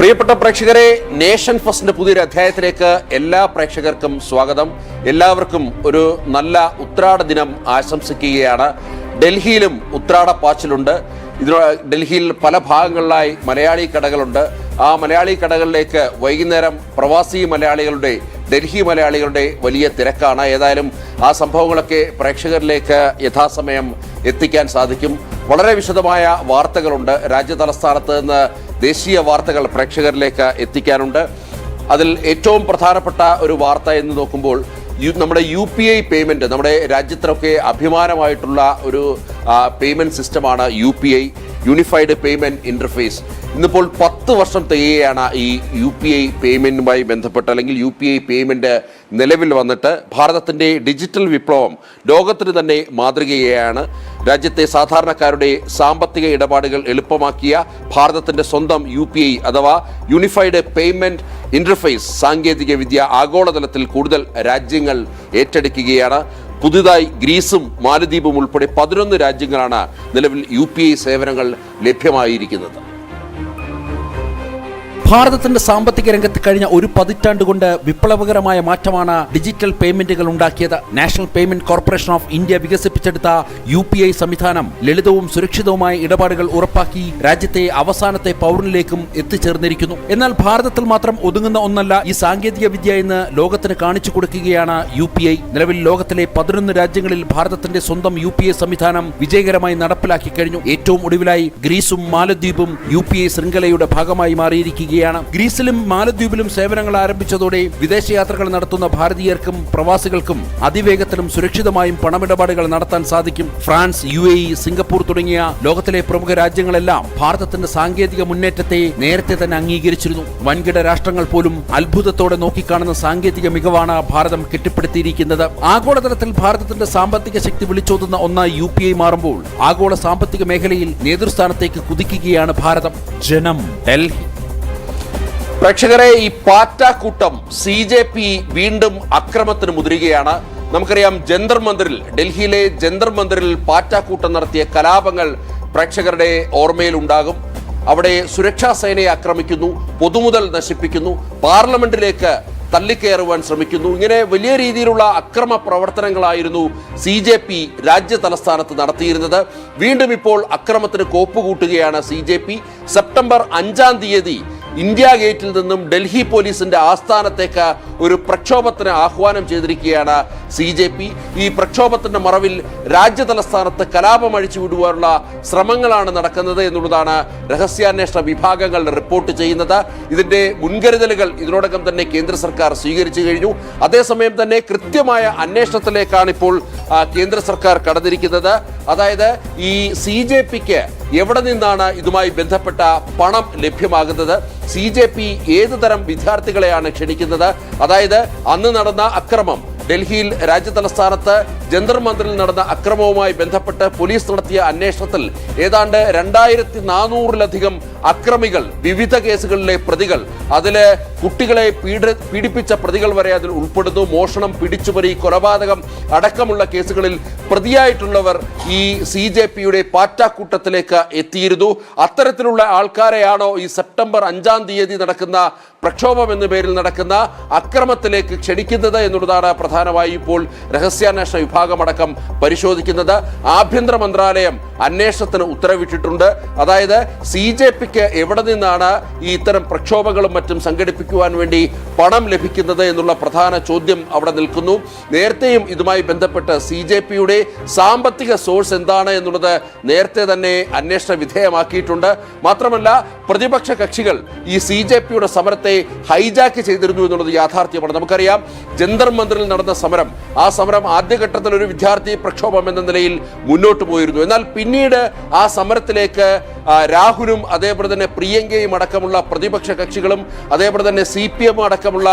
പ്രിയപ്പെട്ട പ്രേക്ഷകരെ, നേഷൻ ഫസ്റ്റിന്റെ പുതിയൊരു അധ്യായത്തിലേക്ക് എല്ലാ പ്രേക്ഷകർക്കും സ്വാഗതം. എല്ലാവർക്കും ഒരു നല്ല ഉത്രാട ദിനം ആശംസിക്കുകയാണ്. ഡൽഹിയിലും ഉത്രാട പാച്ചിലുണ്ട്. ഡൽഹിയിൽ പല ഭാഗങ്ങളിലായി മലയാളി കടകളുണ്ട്. ആ മലയാളി കടകളിലേക്ക് വൈകുന്നേരം പ്രവാസി മലയാളികളുടെ, ഡൽഹി മലയാളികളുടെ വലിയ തിരക്കാണ്. ഏതായാലും ആ സംഭവങ്ങളൊക്കെ പ്രേക്ഷകരിലേക്ക് യഥാസമയം എത്തിക്കാൻ സാധിക്കും. വളരെ വിശദമായ വാർത്തകളുണ്ട്. രാജ്യ തലസ്ഥാനത്ത് നിന്ന് ദേശീയ വാർത്തകൾ പ്രേക്ഷകരിലേക്ക് എത്തിക്കാനുണ്ട്. അതിൽ ഏറ്റവും പ്രധാനപ്പെട്ട ഒരു വാർത്ത എന്ന് നോക്കുമ്പോൾ നമ്മുടെ UPI പേയ്മെൻറ്റ്, നമ്മുടെ രാജ്യത്തിനൊക്കെ അഭിമാനമായിട്ടുള്ള ഒരു പേയ്മെൻറ്റ് സിസ്റ്റമാണ് UPI, യൂണിഫൈഡ് പേയ്മെൻറ്റ് ഇൻ്റർഫേസ്. ഇന്നിപ്പോൾ 10 വർഷം തികയാണ് ഈ UPI പേയ്മെൻറ്റുമായി ബന്ധപ്പെട്ട്, അല്ലെങ്കിൽ UPI പേയ്മെൻറ്റ് നിലവിൽ വന്നിട്ട്. ഭാരതത്തിൻ്റെ ഡിജിറ്റൽ വിപ്ലവം ലോകത്തിന് തന്നെ മാതൃകയാണ്. രാജ്യത്തെ സാധാരണക്കാരുടെ സാമ്പത്തിക ഇടപാടുകൾ എളുപ്പമാക്കിയ ഭാരതത്തിൻ്റെ സ്വന്തം UPI അഥവാ യൂണിഫൈഡ് പേയ്മെൻറ്റ് ഇൻ്റർഫേസ് സാങ്കേതിക വിദ്യ ആഗോളതലത്തിൽ കൂടുതൽ രാജ്യങ്ങൾ ഏറ്റെടുക്കുകയാണ്. പുതുതായി ഗ്രീസും മാലദ്വീപും ഉൾപ്പെടെ 11 രാജ്യങ്ങളാണ് നിലവിൽ UPI സേവനങ്ങൾ ലഭ്യമായിരിക്കുന്നത്. ഭാരതത്തിന്റെ സാമ്പത്തിക രംഗത്ത് കഴിഞ്ഞ ഒരു പതിറ്റാണ്ട് കൊണ്ട് വിപ്ലവകരമായ മാറ്റമാണ് ഡിജിറ്റൽ പേയ്മെന്റുകൾ ഉണ്ടാക്കിയത്. National payment corporation of India വികസിപ്പിച്ചെടുത്ത UPI സംവിധാനം ലളിതവും സുരക്ഷിതവുമായ ഇടപാടുകൾ ഉറപ്പാക്കി രാജ്യത്തെ അവസാനത്തെ പൗരനിലേക്കും എത്തിച്ചേർന്നിരിക്കുന്നു. എന്നാൽ ഭാരതത്തിൽ മാത്രം ഒതുങ്ങുന്ന ഒന്നല്ല ഈ സാങ്കേതിക വിദ്യ എന്ന് ലോകത്തിന് കാണിച്ചു കൊടുക്കുകയാണ് UPI. നിലവിൽ ലോകത്തിലെ 11 രാജ്യങ്ങളിൽ ഭാരതത്തിന്റെ സ്വന്തം UPI സംവിധാനം വിജയകരമായി നടപ്പിലാക്കി കഴിഞ്ഞു. ഏറ്റവും ഒടുവിലായി ഗ്രീസും മാലദ്വീപും UPI ശൃംഖലയുടെ ഭാഗമായി മാറിയിരിക്കുകയാണ്. ഗ്രീസിലും മാലദ്വീപിലും സേവനങ്ങൾ ആരംഭിച്ചതോടെ വിദേശയാത്രകൾ നടത്തുന്ന ഭാരതീയർക്കും പ്രവാസികൾക്കും അതിവേഗത്തിലും സുരക്ഷിതമായും പണമിടപാടുകൾ നടത്താൻ സാധിക്കും. ഫ്രാൻസ്, UAE, സിംഗപ്പൂർ തുടങ്ങിയ ലോകത്തിലെ പ്രമുഖ രാജ്യങ്ങളെല്ലാം ഭാരതത്തിന്റെ സാങ്കേതിക മുന്നേറ്റത്തെ നേരത്തെ തന്നെ അംഗീകരിച്ചിരുന്നു. വൻകിട രാഷ്ട്രങ്ങൾ പോലും അത്ഭുതത്തോടെ നോക്കിക്കാണുന്ന സാങ്കേതിക മികവാണ് ഭാരതം കെട്ടിപ്പടുത്തിയിരിക്കുന്നത്. ആഗോളതലത്തിൽ ഭാരതത്തിന്റെ സാമ്പത്തിക ശക്തി വിളിച്ചോതുന്ന ഒന്നായി UPI മാറുമ്പോൾ ആഗോള സാമ്പത്തിക മേഖലയിൽ നേതൃസ്ഥാനത്തേക്ക് കുതിക്കുകയാണ് ഭാരതം. ജനം, ഡൽഹി. പ്രേക്ഷകരെ, ഈ പാറ്റാക്കൂട്ടം CJP വീണ്ടും അക്രമത്തിന് മുതിരുകയാണ്. നമുക്കറിയാം, ജന്തർ മന്ദിറിൽ, ഡൽഹിയിലെ ജന്തർ മന്ദിറിൽ പാറ്റാക്കൂട്ടം നടത്തിയ കലാപങ്ങൾ പ്രേക്ഷകരുടെ ഓർമ്മയിൽ ഉണ്ടാകും. അവിടെ സുരക്ഷാ സേനയെ ആക്രമിക്കുന്നു, പൊതുമുതൽ നശിപ്പിക്കുന്നു, പാർലമെന്റിലേക്ക് തള്ളിക്കയറുവാൻ ശ്രമിക്കുന്നു. ഇങ്ങനെ വലിയ രീതിയിലുള്ള അക്രമ പ്രവർത്തനങ്ങളായിരുന്നു CJP രാജ്യ തലസ്ഥാനത്ത് നടത്തിയിരുന്നത്. വീണ്ടും ഇപ്പോൾ അക്രമത്തിന് കോപ്പുകൂട്ടുകയാണ് CJP. സെപ്റ്റംബർ 5-ാം തീയതി ഇന്ത്യ ഗേറ്റിൽ നിന്നും ഡൽഹി പോലീസിന്റെ ആസ്ഥാനത്തേക്ക് ഒരു പ്രക്ഷോഭത്തിന് ആഹ്വാനം ചെയ്തിരിക്കുകയാണ് CJP. ഈ പ്രക്ഷോഭത്തിന്റെ മറവിൽ രാജ്യ തലസ്ഥാനത്ത് കലാപം അഴിച്ചുവിടുവാനുള്ള ശ്രമങ്ങളാണ് നടക്കുന്നത് എന്നുള്ളതാണ് രഹസ്യാന്വേഷണ വിഭാഗങ്ങൾ റിപ്പോർട്ട് ചെയ്യുന്നത്. ഇതിന്റെ മുൻകരുതലുകൾ ഇതിനോടകം തന്നെ കേന്ദ്ര സർക്കാർ സ്വീകരിച്ചു കഴിഞ്ഞു. അതേസമയം തന്നെ കൃത്യമായ അന്വേഷണത്തിലേക്കാണ് ഇപ്പോൾ കേന്ദ്ര സർക്കാർ കടന്നിരിക്കുന്നത്. അതായത് ഈ CJPക്ക് എവിടെ നിന്നാണ് ഇതുമായി ബന്ധപ്പെട്ട പണം ലഭ്യമാകുന്നത്, CJP ഏതു തരം വിദ്യാർത്ഥികളെയാണ് ക്ഷണിക്കുന്നത്, അതായത് അന്ന് നടന്ന അക്രമം, ഡൽഹിയിൽ രാജ്യ തലസ്ഥാനത്ത് ജന്തർ മന്ദിറിൽ നടന്ന അക്രമവുമായി ബന്ധപ്പെട്ട് പോലീസ് നടത്തിയ അന്വേഷണത്തിൽ ഏതാണ്ട് 2400-ലധികം അക്രമികൾ, വിവിധ കേസുകളിലെ പ്രതികൾ, അതില് കുട്ടികളെ പീഡിപ്പിച്ച പ്രതികൾ വരെ അതിൽ ഉൾപ്പെടുന്നു. മോഷണം, പിടിച്ചുപറി, കൊലപാതകം അടക്കമുള്ള കേസുകളിൽ പ്രതിയായിട്ടുള്ളവർ ഈ CJPയുടെ പാറ്റാക്കൂട്ടത്തിലേക്ക് എത്തിയിരുന്നു. അത്തരത്തിലുള്ള ആൾക്കാരെയാണോ ഈ സെപ്റ്റംബർ 5-ാം തീയതി നടക്കുന്ന പ്രക്ഷോഭം എന്ന പേരിൽ നടക്കുന്ന അക്രമത്തിലേക്ക് ക്ഷണിക്കുന്നത് എന്നുള്ളതാണ് പ്രധാനമായും ഇപ്പോൾ രഹസ്യാന്വേഷണ വിഭാഗമടക്കം പരിശോധിക്കുന്നത്. ആഭ്യന്തര മന്ത്രാലയം അന്വേഷണത്തിന് ഉത്തരവിട്ടിട്ടുണ്ട്. അതായത് CJPക്ക് എവിടെ നിന്നാണ് ഈ ഇത്തരം പ്രക്ഷോഭങ്ങളും മറ്റും സംഘടിപ്പിക്കുവാൻ വേണ്ടി പണം ലഭിക്കുന്നത് എന്നുള്ള പ്രധാന ചോദ്യം അവിടെ നിൽക്കുന്നു. നേരത്തെയും ഇതുമായി ബന്ധപ്പെട്ട് CJPയുടെ സാമ്പത്തിക സോഴ്സ് എന്താണ് എന്നുള്ളത് നേരത്തെ തന്നെ അന്വേഷണ വിധേയമാക്കിയിട്ടുണ്ട്. മാത്രമല്ല, പ്രതിപക്ഷ കക്ഷികൾ ഈ CJPയുടെ സമരത്തെ ഹൈജാക്ക് ചെയ്തിരുന്നു എന്നുള്ളത് യാഥാർത്ഥ്യമാണ്. നമുക്കറിയാം, ജന്തർ മന്ദിറിൽ നടന്ന സമരം, ആ സമരം ആദ്യഘട്ടത്തിൽ ഒരു വിദ്യാർത്ഥി പ്രക്ഷോഭം എന്ന നിലയിൽ മുന്നോട്ട് പോയിരുന്നു. എന്നാൽ പിന്നീട് ആ സമരത്തിലേക്ക് രാഹുലും അതേപോലെ തന്നെ പ്രിയങ്കയും അടക്കമുള്ള പ്രതിപക്ഷ കക്ഷികളും അതേപോലെ തന്നെ CPM അടക്കമുള്ള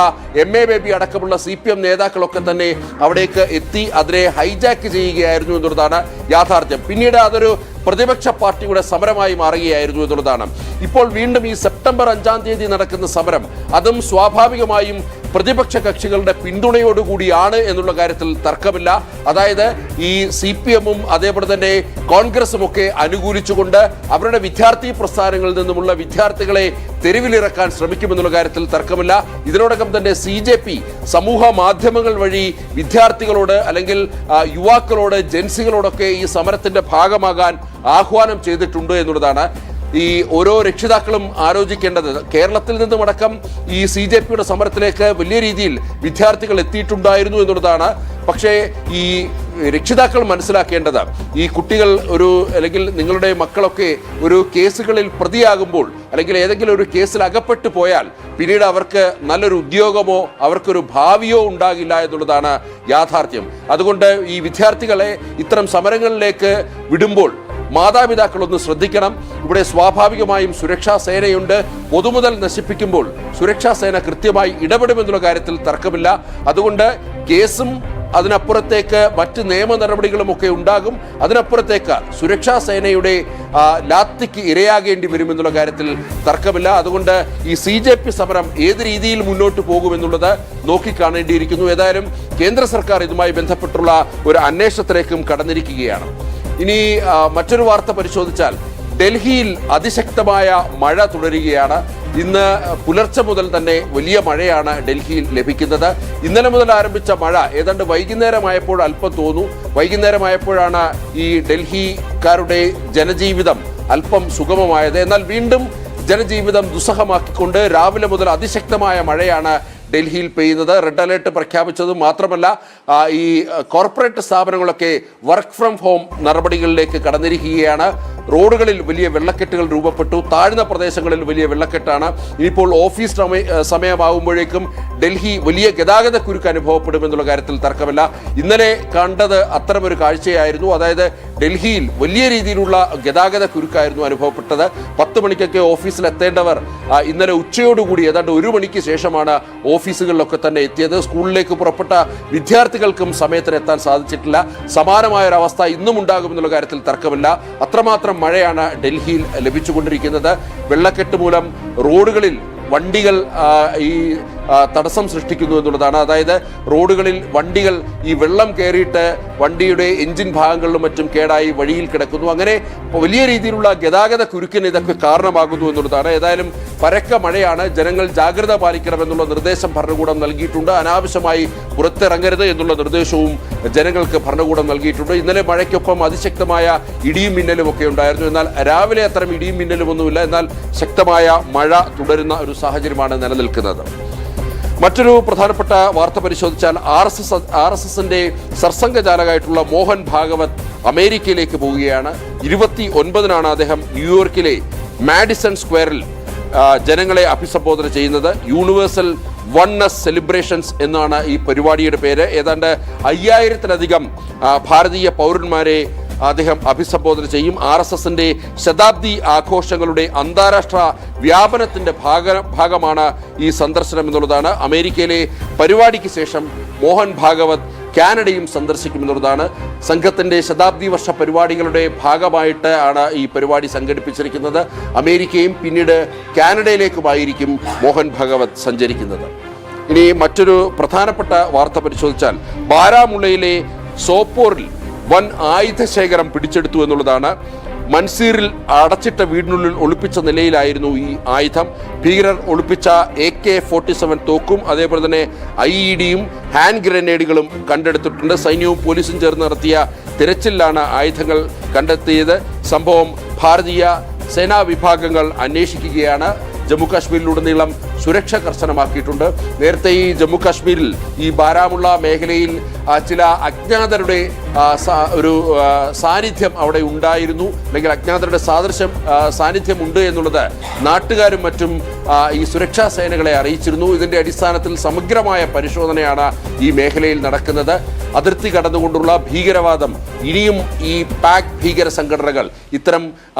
MA ബേബി അടക്കമുള്ള CPM നേതാക്കളൊക്കെ തന്നെ അവിടേക്ക് എത്തി അതിനെ ഹൈജാക്ക് ചെയ്യുകയായിരുന്നു എന്നുള്ളതാണ് യാഥാർത്ഥ്യം. പിന്നീട് അതൊരു പ്രതിപക്ഷ പാർട്ടിയുടെ സമരമായി മാറുകയായിരുന്നു എന്നുള്ളതാണ്. ഇപ്പോൾ വീണ്ടും ഈ സെപ്റ്റംബർ 5-ാം തീയതി നടക്കുന്ന സമരം, അതും സ്വാഭാവികമായും പ്രതിപക്ഷ കക്ഷികളുടെ പിന്തുണയോടുകൂടിയാണ് എന്നുള്ള കാര്യത്തിൽ തർക്കമില്ല. അതായത് ഈ CPM-ഉം അതേപോലെ തന്നെ കോൺഗ്രസും ഒക്കെ അനുകൂലിച്ചുകൊണ്ട് അവരുടെ വിദ്യാർത്ഥി പ്രസ്ഥാനങ്ങളിൽ നിന്നുമുള്ള വിദ്യാർത്ഥികളെ തെരുവിലിറക്കാൻ ശ്രമിക്കുമെന്നുള്ള കാര്യത്തിൽ തർക്കമില്ല. ഇതിനോടകം തന്നെ CJP സമൂഹ മാധ്യമങ്ങൾ വഴി വിദ്യാർത്ഥികളോട് അല്ലെങ്കിൽ യുവാക്കളോട് ജൻസികളോടൊക്കെ ഈ സമരത്തിന്റെ ഭാഗമാകാൻ ആഹ്വാനം ചെയ്തിട്ടുണ്ട് എന്നുള്ളതാണ്. ഈ ഓരോ രക്ഷിതാക്കളും ആലോചിക്കേണ്ടത്. കേരളത്തിൽ നിന്നുമടക്കം ഈ CJPയുടെ സമരത്തിലേക്ക് വലിയ രീതിയിൽ വിദ്യാർത്ഥികൾ എത്തിയിട്ടുണ്ടായിരുന്നു എന്നുള്ളതാണ്. പക്ഷേ ഈ രക്ഷിതാക്കൾ മനസ്സിലാക്കേണ്ടത്, ഈ കുട്ടികൾ അല്ലെങ്കിൽ നിങ്ങളുടെ മക്കളൊക്കെ ഒരു കേസുകളിൽ പ്രതിയാകുമ്പോൾ അല്ലെങ്കിൽ ഏതെങ്കിലും ഒരു കേസിൽ അകപ്പെട്ടു പോയാൽ പിന്നീട് അവർക്ക് നല്ലൊരു ഉദ്യോഗമോ അവർക്കൊരു ഭാവിയോ ഉണ്ടാകില്ല എന്നുള്ളതാണ് യാഥാർത്ഥ്യം. അതുകൊണ്ട് ഈ വിദ്യാർത്ഥികളെ ഇത്തരം സമരങ്ങളിലേക്ക് വിടുമ്പോൾ മാതാപിതാക്കളൊന്ന് ശ്രദ്ധിക്കണം. ഇവിടെ സ്വാഭാവികമായും സുരക്ഷാ സേനയുണ്ട്. പൊതുമുതൽ നശിപ്പിക്കുമ്പോൾ സുരക്ഷാ സേന കൃത്യമായി ഇടപെടുമെന്നുള്ള കാര്യത്തിൽ തർക്കമില്ല. അതുകൊണ്ട് കേസും അതിനപ്പുറത്തേക്ക് മറ്റ് നിയമ നടപടികളുമൊക്കെ ഉണ്ടാകും. അതിനപ്പുറത്തേക്ക് സുരക്ഷാ സേനയുടെ ലാത്തിക്ക് ഇരയാകേണ്ടി വരുമെന്നുള്ള കാര്യത്തിൽ തർക്കമില്ല. അതുകൊണ്ട് ഈ CJP സമരം ഏത് രീതിയിൽ മുന്നോട്ട് പോകുമെന്നുള്ളത് നോക്കിക്കാണേണ്ടിയിരിക്കുന്നു. ഏതായാലും കേന്ദ്ര സർക്കാർ ഇതുമായി ബന്ധപ്പെട്ടുള്ള ഒരു അന്വേഷണത്തിലേക്കും കടന്നിരിക്കുകയാണ്. ഇനി മറ്റൊരു വാർത്ത പരിശോധിച്ചാൽ ഡൽഹിയിൽ അതിശക്തമായ മഴ തുടരുകയാണ്. ഇന്ന് പുലർച്ചെ മുതൽ തന്നെ വലിയ മഴയാണ് ഡൽഹിയിൽ ലഭിക്കുന്നത്. ഇന്നലെ മുതൽ ആരംഭിച്ച മഴ ഏതാണ്ട് വൈകുന്നേരമായപ്പോൾ അല്പം തോന്നു. വൈകുന്നേരമായപ്പോഴാണ് ഈ ഡൽഹിക്കാരുടെ ജനജീവിതം അല്പം സുഗമമായത്. എന്നാൽ വീണ്ടും ജനജീവിതം ദുസ്സഹമാക്കിക്കൊണ്ട് രാവിലെ മുതൽ അതിശക്തമായ മഴയാണ് ഡൽഹിയിൽ പെയ്യുന്നത്. റെഡ് അലേർട്ട് പ്രഖ്യാപിച്ചതും മാത്രമല്ല, ഈ കോർപ്പറേറ്റ് സ്ഥാപനങ്ങളൊക്കെ വർക്ക് ഫ്രം ഹോം നടപടികളിലേക്ക് കടന്നിരിക്കുകയാണ്. റോഡുകളിൽ വലിയ വെള്ളക്കെട്ടുകൾ രൂപപ്പെട്ടു. താഴ്ന്ന പ്രദേശങ്ങളിൽ വലിയ വെള്ളക്കെട്ടാണ്. ഇനിയിപ്പോൾ ഓഫീസ് സമയമാകുമ്പോഴേക്കും ഡൽഹി വലിയ ഗതാഗത കുരുക്ക് അനുഭവപ്പെടുമെന്നുള്ള കാര്യത്തിൽ തർക്കമില്ല. ഇന്നലെ കണ്ടത് അത്തരമൊരു കാഴ്ചയായിരുന്നു. അതായത് ഡൽഹിയിൽ വലിയ രീതിയിലുള്ള ഗതാഗത കുരുക്കായിരുന്നു അനുഭവപ്പെട്ടത്. 10 മണിക്കൊക്കെ ഓഫീസിൽ എത്തേണ്ടവർ ഇന്നലെ ഉച്ചയോടുകൂടി ഏതാണ്ട് 1 മണിക്ക് ശേഷമാണ് ഓഫീസുകളിലൊക്കെ തന്നെ എത്തിയത്. സ്കൂളിലേക്ക് പുറപ്പെട്ട വിദ്യാർത്ഥികൾക്കും സമയത്തിന് എത്താൻ സാധിച്ചിട്ടില്ല. സമാനമായൊരവസ്ഥ ഇന്നും ഉണ്ടാകുമെന്നുള്ള കാര്യത്തിൽ തർക്കമില്ല. അത്രമാത്രം മഴയാണ് ഡൽഹിയിൽ ലഭിച്ചുകൊണ്ടിരിക്കുന്നത്. വെള്ളക്കെട്ട് മൂലം റോഡുകളിൽ വണ്ടികൾ ഈ തടസ്സം സൃഷ്ടിക്കുന്നു എന്നുള്ളതാണ്. അതായത് റോഡുകളിൽ വണ്ടികൾ ഈ വെള്ളം കയറിയിട്ട് വണ്ടിയുടെ എഞ്ചിൻ ഭാഗങ്ങളിലും മറ്റും കേടായി വഴിയിൽ കിടക്കുന്നു. അങ്ങനെ വലിയ രീതിയിലുള്ള ഗതാഗത കുരുക്കിന് ഇതൊക്കെ കാരണമാകുന്നു എന്നുള്ളതാണ്. ഏതായാലും പരക്ക മഴയാണ്. ജനങ്ങൾ ജാഗ്രത പാലിക്കണമെന്നുള്ള നിർദ്ദേശം ഭരണകൂടം നൽകിയിട്ടുണ്ട്. അനാവശ്യമായി പുറത്തിറങ്ങരുത് എന്നുള്ള നിർദ്ദേശവും ജനങ്ങൾക്ക് ഭരണകൂടം നൽകിയിട്ടുണ്ട്. ഇന്നലെ മഴയ്ക്കൊപ്പം അതിശക്തമായ ഇടിയും മിന്നലും ഒക്കെ ഉണ്ടായിരുന്നു. എന്നാൽ രാവിലെ അത്തരം ഇടിയും മിന്നലും ഒന്നുമില്ല. എന്നാൽ ശക്തമായ മഴ തുടരുന്ന ഒരു സാഹചര്യമാണ് നിലനിൽക്കുന്നത്. മറ്റൊരു പ്രധാനപ്പെട്ട വാർത്ത പരിശോധിച്ചാൽ RSSന്റെ സർസംഘചാലകായിട്ടുള്ള മോഹൻ ഭാഗവത് അമേരിക്കയിലേക്ക് പോവുകയാണ്. 29-നാണ് അദ്ദേഹം ന്യൂയോർക്കിലെ മാഡിസൺ സ്ക്വയറിൽ ജനങ്ങളെ അഭിസംബോധന ചെയ്യുന്നത്. യൂണിവേഴ്സൽ വൺനെസ് സെലിബ്രേഷൻസ് എന്നാണ് ഈ പരിപാടിയുടെ പേര്. ഏതാണ്ട് 5000-ലധികം ഭാരതീയ പൗരന്മാരെ അദ്ദേഹം അഭിസംബോധന ചെയ്യും. RSSന്റെ ശതാബ്ദി ആഘോഷങ്ങളുടെ അന്താരാഷ്ട്ര വ്യാപനത്തിന്റെ ഭാഗമാണ് ഈ സന്ദർശനം എന്നുള്ളതാണ്. അമേരിക്കയിലെ പരിപാടിക്ക് ശേഷം മോഹൻ ഭാഗവത് കാനഡയും സന്ദർശിക്കുമെന്നുള്ളതാണ്. സംഘത്തിന്റെ ശതാബ്ദി വർഷ പരിപാടികളുടെ ഭാഗമായിട്ട് ആണ് ഈ പരിപാടി സംഘടിപ്പിച്ചിരിക്കുന്നത്. അമേരിക്കയും പിന്നീട് കാനഡയിലേക്കുമായിരിക്കും മോഹൻ ഭാഗവത് സഞ്ചരിക്കുന്നത്. ഇനി മറ്റൊരു പ്രധാനപ്പെട്ട വാർത്ത പരിശോധിച്ചാൽ ബാരാമുള്ളയിലെ സോപ്പോറിൽ വൻ ആയുധശേഖരം പിടിച്ചെടുത്തു എന്നുള്ളതാണ്. മൻസീറിൽ അടച്ചിട്ട വീടിനുള്ളിൽ ഒളിപ്പിച്ച നിലയിലായിരുന്നു ഈ ആയുധം. ഭീകരർ ഒളിപ്പിച്ച AK-47 തോക്കും അതേപോലെ തന്നെ IEDയും ഹാൻഡ് ഗ്രനേഡുകളും കണ്ടെടുത്തിട്ടുണ്ട്. സൈന്യവും പോലീസും ചേർന്ന് നടത്തിയ തിരച്ചിലാണ് ആയുധങ്ങൾ കണ്ടെത്തിയത്. സംഭവം ഭാരതീയ സേനാ വിഭാഗങ്ങൾ അന്വേഷിക്കുകയാണ്. ജമ്മു കാശ്മീരിലുടനീളം സുരക്ഷ കർശനമാക്കിയിട്ടുണ്ട്. നേരത്തെ ഈ ജമ്മു കാശ്മീരിൽ ഈ ബാരാമുള്ള മേഖലയിൽ ചില അജ്ഞാതരുടെ ഒരു സാന്നിധ്യം അവിടെ ഉണ്ടായിരുന്നു, അല്ലെങ്കിൽ അജ്ഞാതരുടെ സാന്നിധ്യമുണ്ട് എന്നുള്ളത് നാട്ടുകാരും മറ്റും ഈ സുരക്ഷാ സേനകളെ അറിയിച്ചിരുന്നു. ഇതിന്റെ അടിസ്ഥാനത്തിൽ സമഗ്രമായ പരിശോധനയാണ് ഈ മേഖലയിൽ നടക്കുന്നത്. അതിർത്തി കടന്നുകൊണ്ടുള്ള ഭീകരവാദം ഇനിയും ഈ പാക് ഭീകര സംഘടനകൾ ഇത്തരം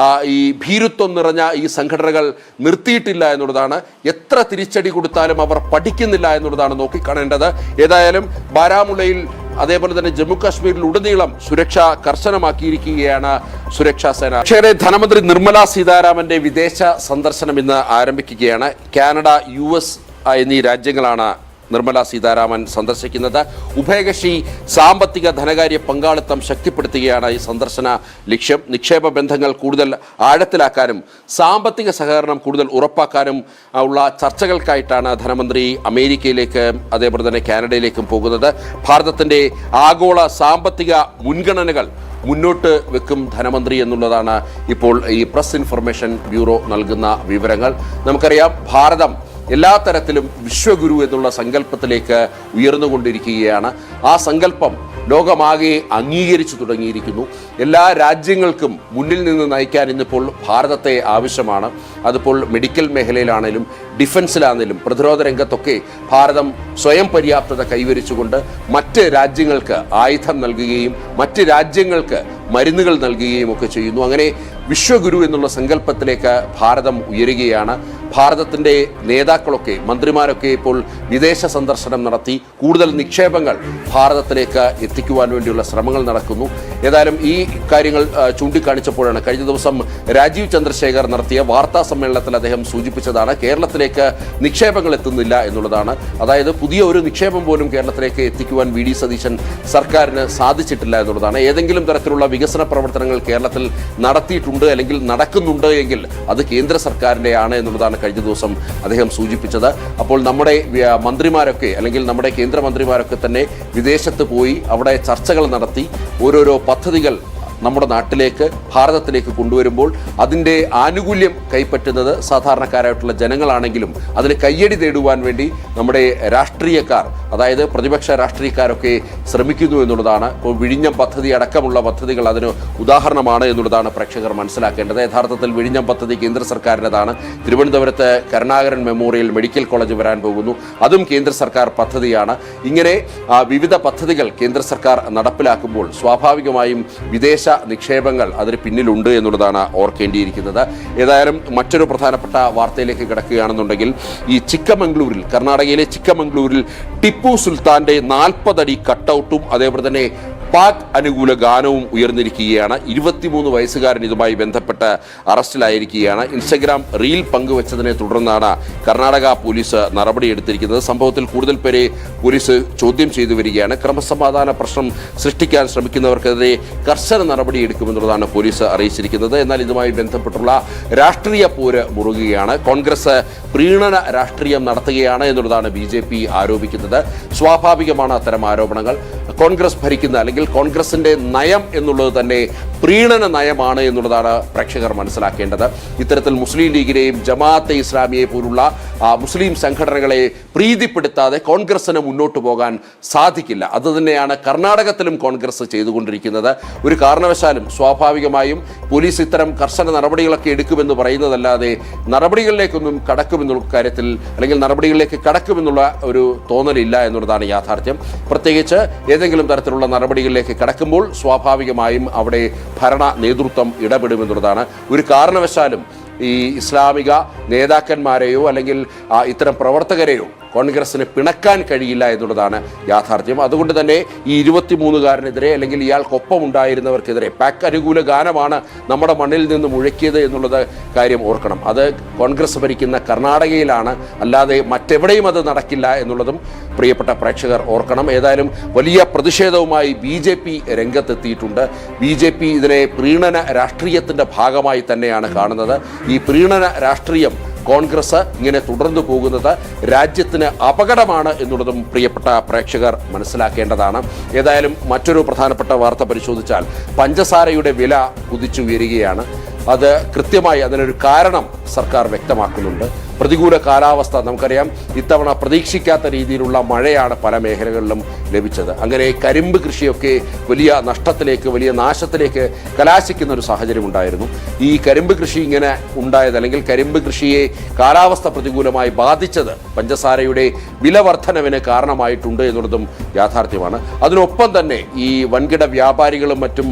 ഈ ഭീരുത്വം നിറഞ്ഞ ഈ സംഘടനകൾ നിർത്തിയിട്ടില്ല എന്നുള്ളതാണ്. എത്ര തിരിച്ചടി കൊടുത്താലും അവർ പഠിക്കുന്നില്ല എന്നുള്ളതാണ് നോക്കിക്കാണേണ്ടത്. ഏതായാലും ബാരാമുള്ളയിൽ അതേപോലെ തന്നെ ജമ്മു കാശ്മീരിൽ ഉടനീളം സുരക്ഷ കർശനമാക്കിയിരിക്കുകയാണ് സുരക്ഷാ സേന. പക്ഷേ ധനമന്ത്രി നിർമ്മല സീതാരാമന്റെ വിദേശ സന്ദർശനം ഇന്ന് ആരംഭിക്കുകയാണ്. കാനഡ, US എന്നീ രാജ്യങ്ങളാണ് നിർമ്മല സീതാരാമൻ സന്ദർശിക്കുന്നത്. ഉഭയകക്ഷി സാമ്പത്തിക ധനകാര്യ പങ്കാളിത്തം ശക്തിപ്പെടുത്തുകയാണ് ഈ സന്ദർശന ലക്ഷ്യം. നിക്ഷേപ ബന്ധങ്ങൾ കൂടുതൽ ആഴത്തിലാക്കാനും സാമ്പത്തിക സഹകരണം കൂടുതൽ ഉറപ്പാക്കാനും ഉള്ള ചർച്ചകൾക്കായിട്ടാണ് ധനമന്ത്രി അമേരിക്കയിലേക്ക് അതേപോലെ തന്നെ കാനഡയിലേക്കും പോകുന്നത്. ഭാരതത്തിൻ്റെ ആഗോള സാമ്പത്തിക മുൻഗണനകൾ മുന്നോട്ട് വെക്കും ധനമന്ത്രി എന്നുള്ളതാണ് ഇപ്പോൾ ഈ പ്രസ് ഇൻഫർമേഷൻ ബ്യൂറോ നൽകുന്ന വിവരങ്ങൾ. നമുക്കറിയാം, ഭാരതം എല്ലാ തരത്തിലും വിശ്വഗുരു എന്നുള്ള സങ്കല്പത്തിലേക്ക് ഉയർന്നുകൊണ്ടിരിക്കുകയാണ്. ആ സങ്കല്പം ലോകമാകെ അംഗീകരിച്ചു തുടങ്ങിയിരിക്കുന്നു. എല്ലാ രാജ്യങ്ങൾക്കും മുന്നിൽ നിന്ന് നയിക്കാൻ ഇന്നിപ്പോൾ ഭാരതത്തെ ആവശ്യമാണ്. അതിപ്പോൾ മെഡിക്കൽ മേഖലയിലാണെങ്കിലും ഡിഫൻസിലാണെങ്കിലും പ്രതിരോധ രംഗത്തൊക്കെ ഭാരതം സ്വയം പര്യാപ്തത കൈവരിച്ചുകൊണ്ട് മറ്റ് രാജ്യങ്ങൾക്ക് ആയുധം നൽകുകയും മറ്റ് രാജ്യങ്ങൾക്ക് മരുന്നുകൾ നൽകുകയും ഒക്കെ ചെയ്യുന്നു. അങ്ങനെ വിശ്വഗുരു എന്നുള്ള സങ്കല്പത്തിലേക്ക് ഭാരതം ഉയരുകയാണ്. ഭാരതത്തിൻ്റെ നേതാക്കളൊക്കെ മന്ത്രിമാരൊക്കെ ഇപ്പോൾ വിദേശ സന്ദർശനം നടത്തി കൂടുതൽ നിക്ഷേപങ്ങൾ ഭാരതത്തിലേക്ക് എത്തിക്കുവാൻ വേണ്ടിയുള്ള ശ്രമങ്ങൾ നടക്കുന്നു. ഏതായാലും ഈ കാര്യങ്ങൾ ചൂണ്ടിക്കാണിച്ചപ്പോഴാണ് കഴിഞ്ഞ ദിവസം രാജീവ് ചന്ദ്രശേഖർ നടത്തിയ വാർത്താ സമ്മേളനത്തിൽ അദ്ദേഹം സൂചിപ്പിച്ചതാണ് കേരളത്തിലേക്ക് നിക്ഷേപങ്ങൾ എത്തുന്നില്ല എന്നുള്ളതാണ്. അതായത് പുതിയ ഒരു നിക്ഷേപം പോലും കേരളത്തിലേക്ക് എത്തിക്കുവാൻ വി ഡി സതീശൻ സർക്കാരിന് സാധിച്ചിട്ടില്ല എന്നുള്ളതാണ്. ഏതെങ്കിലും തരത്തിലുള്ള വികസന പ്രവർത്തനങ്ങൾ കേരളത്തിൽ നടത്തിയിട്ടുണ്ട് അല്ലെങ്കിൽ നടക്കുന്നുണ്ട് എങ്കിൽ അത് കേന്ദ്ര സർക്കാരിൻ്റെ ആണ് എന്നുള്ളതാണ് കഴിഞ്ഞ ദിവസം അദ്ദേഹം സൂചിപ്പിച്ചത്. അപ്പോൾ നമ്മുടെ മന്ത്രിമാരൊക്കെ അല്ലെങ്കിൽ നമ്മുടെ കേന്ദ്രമന്ത്രിമാരൊക്കെ തന്നെ വിദേശത്ത് പോയി അവിടെ ചർച്ചകൾ നടത്തി ഓരോരോ പദ്ധതികൾ നമ്മുടെ നാട്ടിലേക്ക് ഭാരതത്തിലേക്ക് കൊണ്ടുവരുമ്പോൾ അതിൻ്റെ ആനുകൂല്യം കൈപ്പറ്റുന്നത് സാധാരണക്കാരായിട്ടുള്ള ജനങ്ങളാണെങ്കിലും അതിന് കയ്യടി നേടുവാൻ വേണ്ടി നമ്മുടെ രാഷ്ട്രീയക്കാർ, അതായത് പ്രതിപക്ഷ രാഷ്ട്രീയക്കാരൊക്കെ ശ്രമിക്കുന്നു എന്നുള്ളതാണ്. ഇപ്പോൾ വിഴിഞ്ഞം പദ്ധതി അടക്കമുള്ള പദ്ധതികൾ അതിന് ഉദാഹരണമാണ് എന്നുള്ളതാണ് പ്രേക്ഷകർ മനസ്സിലാക്കേണ്ടത്. യഥാർത്ഥത്തിൽ വിഴിഞ്ഞം പദ്ധതി കേന്ദ്ര സർക്കാരിൻ്റെതാണ്. തിരുവനന്തപുരത്ത് കരുണാകരൻ മെമ്മോറിയൽ മെഡിക്കൽ കോളേജ് വരാൻ പോകുന്നു, അതും കേന്ദ്ര സർക്കാർ പദ്ധതിയാണ്. ഇങ്ങനെ വിവിധ പദ്ധതികൾ കേന്ദ്ര സർക്കാർ നടപ്പിലാക്കുമ്പോൾ സ്വാഭാവികമായും വിദേശ നിക്ഷേപങ്ങൾ അതിന് പിന്നിലുണ്ട് എന്നുള്ളതാണ് ഓർക്കേണ്ടിയിരിക്കുന്നത്. ഏതായാലും മറ്റൊരു പ്രധാനപ്പെട്ട വാർത്തയിലേക്ക് കിടക്കുകയാണെന്നുണ്ടെങ്കിൽ ഈ ചിക്കമംഗ്ലൂരിൽ, കർണാടകയിലെ ചിക്കമംഗ്ലൂരിൽ ടിപ്പു സുൽത്താന്റെ 40 അടി കട്ടൗട്ടും അതേപോലെ തന്നെ പാക് അനുകൂല ഗാനവും ഉയർന്നിരിക്കുകയാണ്. 23 വയസ്സുകാരൻ ഇതുമായി ബന്ധപ്പെട്ട് അറസ്റ്റിലായിരിക്കുകയാണ്. ഇൻസ്റ്റഗ്രാം റീൽ പങ്കുവച്ചതിനെ തുടർന്നാണ് കർണാടക പോലീസ് നടപടിയെടുത്തിരിക്കുന്നത്. സംഭവത്തിൽ കൂടുതൽ പേരെ പോലീസ് ചോദ്യം ചെയ്തു വരികയാണ്. ക്രമസമാധാന പ്രശ്നം സൃഷ്ടിക്കാൻ ശ്രമിക്കുന്നവർക്കെതിരെ കർശന നടപടിയെടുക്കുമെന്നുള്ളതാണ് പോലീസ് അറിയിച്ചിരിക്കുന്നത്. എന്നാൽ ഇതുമായി ബന്ധപ്പെട്ടുള്ള രാഷ്ട്രീയ പോര് മുറുകുകയാണ്. കോൺഗ്രസ് പ്രീണന രാഷ്ട്രീയം നടത്തുകയാണ് എന്നുള്ളതാണ് BJP ആരോപിക്കുന്നത്. സ്വാഭാവികമാണ് അത്തരം ആരോപണങ്ങൾ. കോൺഗ്രസ് ഭരിക്കുന്ന അല്ലെങ്കിൽ കോൺഗ്രസിന്റെ നയം എന്നുള്ളത് തന്നെ പ്രീണന നയമാണ് എന്നുള്ളതാണ് പ്രേക്ഷകർ മനസ്സിലാക്കേണ്ടത്. ഇത്തരത്തിൽ മുസ്ലിം ലീഗിനെയും ജമാഅത്തെ ഇസ്ലാമിയെ പോലുള്ള മുസ്ലിം സംഘടനകളെ പ്രീതിപ്പെടുത്താതെ കോൺഗ്രസിന് മുന്നോട്ട് പോകാൻ സാധിക്കില്ല. അതുതന്നെയാണ് കർണാടകത്തിലും കോൺഗ്രസ് ചെയ്തുകൊണ്ടിരിക്കുന്നത്. ഒരു കാരണവശാലും സ്വാഭാവികമായും പോലീസ് ഇത്തരം കർശന നടപടികളൊക്കെ എടുക്കുമെന്ന് പറയുന്നതല്ലാതെ നടപടികളിലേക്കൊന്നും കടക്കുമെന്നുള്ള കാര്യത്തിൽ അല്ലെങ്കിൽ നടപടികളിലേക്ക് കടക്കുമെന്നുള്ള ഒരു തോന്നലില്ല എന്നുള്ളതാണ് യാഥാർത്ഥ്യം. പ്രത്യേകിച്ച് ഏതെങ്കിലും തരത്തിലുള്ള നടപടികളിലേക്ക് കടക്കുമ്പോൾ സ്വാഭാവികമായും അവിടെ ഭരണ നേതൃത്വം ഇടപെടുമെന്നുള്ളതാണ്. ഒരു കാരണവശാലും ഈ ഇസ്ലാമിക നേതാക്കന്മാരെയോ അല്ലെങ്കിൽ ഇത്തരം പ്രവർത്തകരെയോ കോൺഗ്രസിന് പിണക്കാൻ കഴിയില്ല എന്നുള്ളതാണ് യാഥാർത്ഥ്യം. അതുകൊണ്ട് തന്നെ ഈ 23കാരനെതിരെ അല്ലെങ്കിൽ ഇയാൾക്കൊപ്പം ഉണ്ടായിരുന്നവർക്കെതിരെ പാക് അനുകൂല ഗാനമാണ് നമ്മുടെ മണ്ണിൽ നിന്ന് മുഴക്കിയത് എന്നുള്ളത് കാര്യം ഓർക്കണം. അത് കോൺഗ്രസ് ഭരിക്കുന്ന കർണാടകയിലാണ്, അല്ലാതെ മറ്റെവിടെയും അത് നടക്കില്ല എന്നുള്ളതും പ്രിയപ്പെട്ട പ്രേക്ഷകർ ഓർക്കണം. ഏതായാലും വലിയ പ്രതിഷേധവുമായി BJP രംഗത്തെത്തിയിട്ടുണ്ട്. BJP ഇതിനെ പ്രീണന രാഷ്ട്രീയത്തിൻ്റെ ഭാഗമായി തന്നെയാണ് കാണുന്നത്. ഈ പ്രീണന രാഷ്ട്രീയം കോൺഗ്രസ് ഇങ്ങനെ തുടർന്നു പോകുന്നത് രാജ്യത്തിന് അപകടമാണ് എന്നുള്ളതും പ്രിയപ്പെട്ട പ്രേക്ഷകർ മനസ്സിലാക്കേണ്ടതാണ്. ഏതായാലും മറ്റൊരു പ്രധാനപ്പെട്ട വാർത്ത പരിശോധിച്ചാൽ പഞ്ചസാരയുടെ വില കുതിച്ചുയരുകയാണ്. അത് കൃത്യമായി അതിനൊരു കാരണം സർക്കാർ വ്യക്തമാക്കുന്നുണ്ട്. പ്രതികൂല കാലാവസ്ഥ, നമുക്കറിയാം ഇത്തവണ പ്രതീക്ഷിക്കാത്ത രീതിയിലുള്ള മഴയാണ് പല മേഖലകളിലും ലഭിച്ചത്. അങ്ങനെ കരിമ്പ് കൃഷിയൊക്കെ വലിയ നഷ്ടത്തിലേക്ക്, വലിയ നാശത്തിലേക്ക് കലാശിക്കുന്ന ഒരു സാഹചര്യം ഉണ്ടായിരുന്നു. ഈ കരിമ്പ് കൃഷി ഇങ്ങനെ ഉണ്ടായത് അല്ലെങ്കിൽ കരിമ്പ് കൃഷിയെ കാലാവസ്ഥ പ്രതികൂലമായി ബാധിച്ചത് പഞ്ചസാരയുടെ വില വർധനവിന് കാരണമായിട്ടുണ്ട് എന്നുള്ളതും യാഥാർത്ഥ്യമാണ്. അതിനൊപ്പം തന്നെ ഈ വൻകിട വ്യാപാരികളും മറ്റും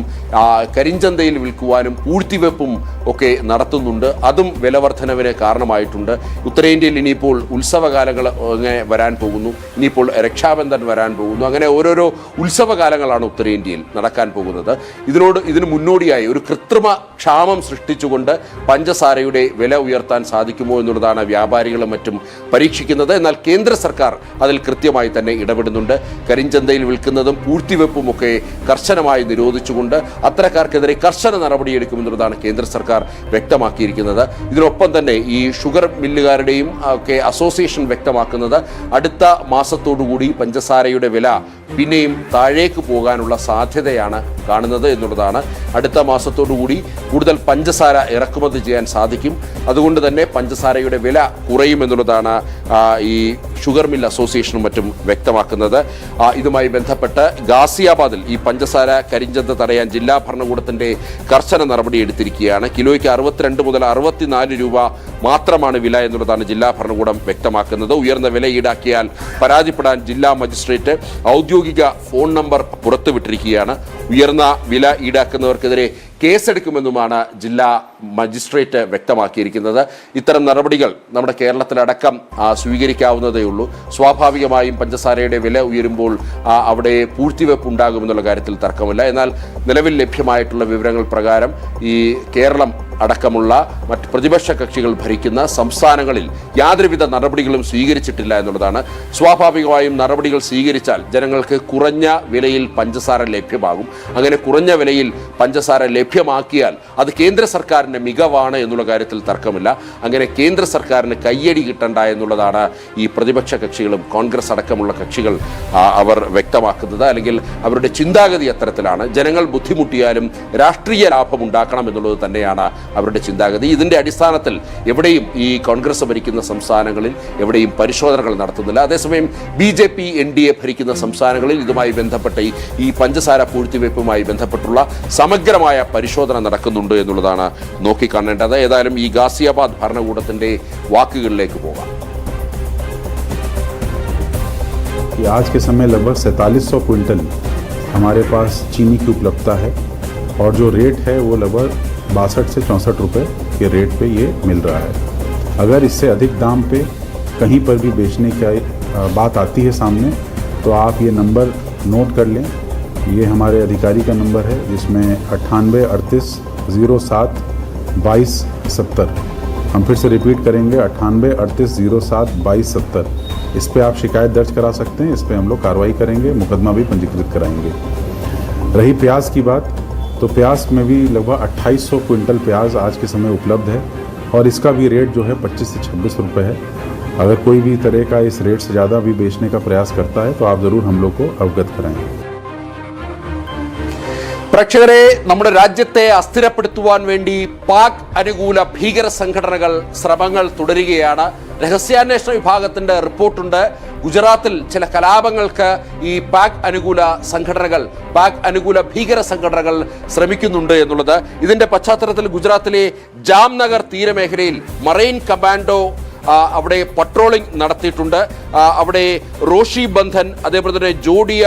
കരിഞ്ചന്തയിൽ വിൽക്കുവാനും പൂഴ്ത്തിവെപ്പും ഒക്കെ നടത്തുന്നുണ്ട്. അതും വിലവർധനവിന് കാരണമായിട്ടുണ്ട്. ഉത്തരേന്ത്യയിൽ ഇനിയിപ്പോൾ ഉത്സവകാലങ്ങൾ അങ്ങനെ വരാൻ പോകുന്നു, ഇനിയിപ്പോൾ രക്ഷാബന്ധൻ വരാൻ പോകുന്നു. അങ്ങനെ ഓരോരോ ഉത്സവകാലങ്ങളാണ് ഉത്തരേന്ത്യയിൽ നടക്കാൻ പോകുന്നത്. ഇതിന് മുന്നോടിയായി ഒരു കൃത്രിമ ക്ഷാമം സൃഷ്ടിച്ചുകൊണ്ട് പഞ്ചസാരയുടെ വില ഉയർത്താൻ സാധിക്കുമോ എന്നുള്ളതാണ് വ്യാപാരികളും മറ്റും പരീക്ഷിക്കുന്നത്. എന്നാൽ കേന്ദ്ര സർക്കാർ അതിൽ കൃത്യമായി തന്നെ ഇടപെടുന്നുണ്ട്. കരിഞ്ചന്തയിൽ വിൽക്കുന്നതും പൂഴ്ത്തിവെപ്പുമൊക്കെ കർശനമായി നിരോധിച്ചുകൊണ്ട് അത്തരക്കാർക്കെതിരെ കർശന നടപടിയെടുക്കുമെന്നുള്ളതാണ് കേന്ദ്ര സർക്കാർ വ്യക്തമാക്കിയിരിക്കുന്നത്. ഇതിനൊപ്പം തന്നെ ഈ ഷുഗർ മില്ലുകാരുടെയും ഒക്കെ അസോസിയേഷൻ വ്യക്തമാക്കുന്നത് അടുത്ത മാസത്തോടുകൂടി പഞ്ചസാരയുടെ വില പിന്നെയും താഴേക്ക് പോകാനുള്ള സാധ്യതയാണ് കാണുന്നത് എന്നുള്ളതാണ്. അടുത്ത മാസത്തോടുകൂടി കൂടുതൽ പഞ്ചസാര ഇറക്കുമതി ചെയ്യാൻ സാധിക്കും. അതുകൊണ്ട് തന്നെ പഞ്ചസാരയുടെ വില കുറയുമെന്നുള്ളതാണ് ഈ ഷുഗർ മിൽ അസോസിയേഷനും മറ്റും വ്യക്തമാക്കുന്നത്. ഇതുമായി ബന്ധപ്പെട്ട് ഗാസിയാബാദിൽ ഈ പഞ്ചസാര കരിഞ്ചന്ത തടയാൻ ജില്ലാ ഭരണകൂടത്തിൻ്റെ കർശന നടപടി എടുത്തിരിക്കുകയാണ്. കിലോയ്ക്ക് 62 മുതൽ 64 രൂപ മാത്രമാണ് വില എന്നുള്ളതാണ് ജില്ലാ ഭരണകൂടം വ്യക്തമാക്കുന്നത്. ഉയർന്ന വില ഈടാക്കിയാൽ പരാതിപ്പെടാൻ ജില്ലാ മജിസ്ട്രേറ്റ് ഔദ്യോഗിക ഫോൺ നമ്പർ പുറത്തുവിട്ടിരിക്കുകയാണ്. ഉയർന്ന വില ഈടാക്കുന്നവർക്കെതിരെ കേസെടുക്കുമെന്നുമാണ് ജില്ലാ മജിസ്ട്രേറ്റ് വ്യക്തമാക്കിയിരിക്കുന്നത്. ഇത്തരം നടപടികൾ നമ്മുടെ കേരളത്തിലടക്കം സ്വീകരിക്കാവുന്നതേ ഉള്ളൂ. സ്വാഭാവികമായും പഞ്ചസാരയുടെ വില ഉയരുമ്പോൾ അവിടെ പൂഴ്ത്തിവെപ്പ് ഉണ്ടാകുമെന്നുള്ള കാര്യത്തിൽ തർക്കമില്ല. എന്നാൽ നിലവിൽ ലഭ്യമായിട്ടുള്ള വിവരങ്ങൾ പ്രകാരം ഈ കേരളം അടക്കമുള്ള മറ്റ് പ്രതിപക്ഷ കക്ഷികൾ ഭരിക്കുന്ന സംസ്ഥാനങ്ങളിൽ യാതൊരുവിധ നടപടികളും സ്വീകരിച്ചിട്ടില്ല എന്നുള്ളതാണ്. സ്വാഭാവികമായും നടപടികൾ സ്വീകരിച്ചാൽ ജനങ്ങൾക്ക് കുറഞ്ഞ വിലയിൽ പഞ്ചസാര ലഭ്യമാകും. അങ്ങനെ കുറഞ്ഞ വിലയിൽ പഞ്ചസാര ലഭ്യമാക്കിയാൽ അത് കേന്ദ്ര സർക്കാരിൻ്റെ മികവാണ് എന്നുള്ള കാര്യത്തിൽ തർക്കമില്ല. അങ്ങനെ കേന്ദ്ര സർക്കാരിന് കയ്യടി കിട്ടണ്ട എന്നുള്ളതാണ് ഈ പ്രതിപക്ഷ കക്ഷികളും കോൺഗ്രസ് അടക്കമുള്ള കക്ഷികൾ അവർ വ്യക്തമാക്കുന്നത്. അല്ലെങ്കിൽ അവരുടെ ചിന്താഗതി അത്തരത്തിലാണ്. ജനങ്ങൾ ബുദ്ധിമുട്ടിയാലും രാഷ്ട്രീയ ലാഭം ഉണ്ടാക്കണം എന്നുള്ളത് തന്നെയാണ് അവരുടെ ചിന്താഗതി. ഇതിൻ്റെ അടിസ്ഥാനത്തിൽ എവിടെയും ഈ കോൺഗ്രസ് ഭരിക്കുന്ന സംസ്ഥാനങ്ങളിൽ എവിടെയും പരിശോധനകൾ നടത്തുന്നില്ല. അതേസമയം BJP NDA ഭരിക്കുന്ന സംസ്ഥാനങ്ങളിൽ ഇതുമായി ബന്ധപ്പെട്ട ഈ പഞ്ചസാര പൂഴ്ത്തിവെപ്പുമായി ബന്ധപ്പെട്ടുള്ള സമഗ്രമായ പരിശോധന നടക്കുന്നുണ്ട് എന്നുള്ളതാണ് നോക്കിക്കാണേണ്ടത്. ഏതായാലും ഈ ഗാസിയാബാദ് ഭരണകൂടത്തിൻ്റെ വാക്കുകളിലേക്ക് പോകാം. आज के समय लगभग 4700 क्विंटल हमारे पास चीनी की उपलब्धता है और जो रेट है वो लगभग 62 से 64 रुपये के रेट पे ये मिल रहा है. अगर इससे अधिक दाम पे कहीं पर भी बेचने की बात आती है सामने तो आप ये नंबर नोट कर लें. ये हमारे अधिकारी का नंबर है जिसमें 98 38 07 22 70. हम फिर से रिपीट करेंगे 98 38 07 22 70. इस पे आप शिकायत दर्ज करा सकते हैं. इस पे हम लोग कार्रवाई करेंगे, मुकदमा भी पंजीकृत कराएंगे. रही प्याज की बात, तो प्याज में भी लगभग 2800 क्विंटल प्याज आज के समय उपलब्ध है और इसका भी रेट जो है 25 से 26 रुपये है. अगर कोई भी तरह का इस रेट से ज़्यादा भी बेचने का प्रयास करता है तो आप ज़रूर हम लोग को अवगत कराएं. പ്രേക്ഷകരെ, നമ്മുടെ രാജ്യത്തെ അസ്ഥിരപ്പെടുത്തുവാൻ വേണ്ടി പാക് അനുകൂല ഭീകര സംഘടനകൾ ശ്രമങ്ങൾ തുടരുകയാണ്. രഹസ്യാന്വേഷണ വിഭാഗത്തിന്റെ റിപ്പോർട്ടുണ്ട്. ഗുജറാത്തിൽ ചില കലാപങ്ങൾക്ക് ഈ പാക് അനുകൂല ഭീകര സംഘടനകൾ ശ്രമിക്കുന്നുണ്ട് എന്നുള്ളത്. ഇതിന്റെ പശ്ചാത്തലത്തിൽ ഗുജറാത്തിലെ ജാംനഗർ തീരമേഖലയിൽ മറൈൻ കമാൻഡോ അവിടെ പട്രോളിംഗ് നടത്തിയിട്ടുണ്ട്. അവിടെ റോഷി ബന്ധൻ, അതേപോലെ തന്നെ ജോഡിയ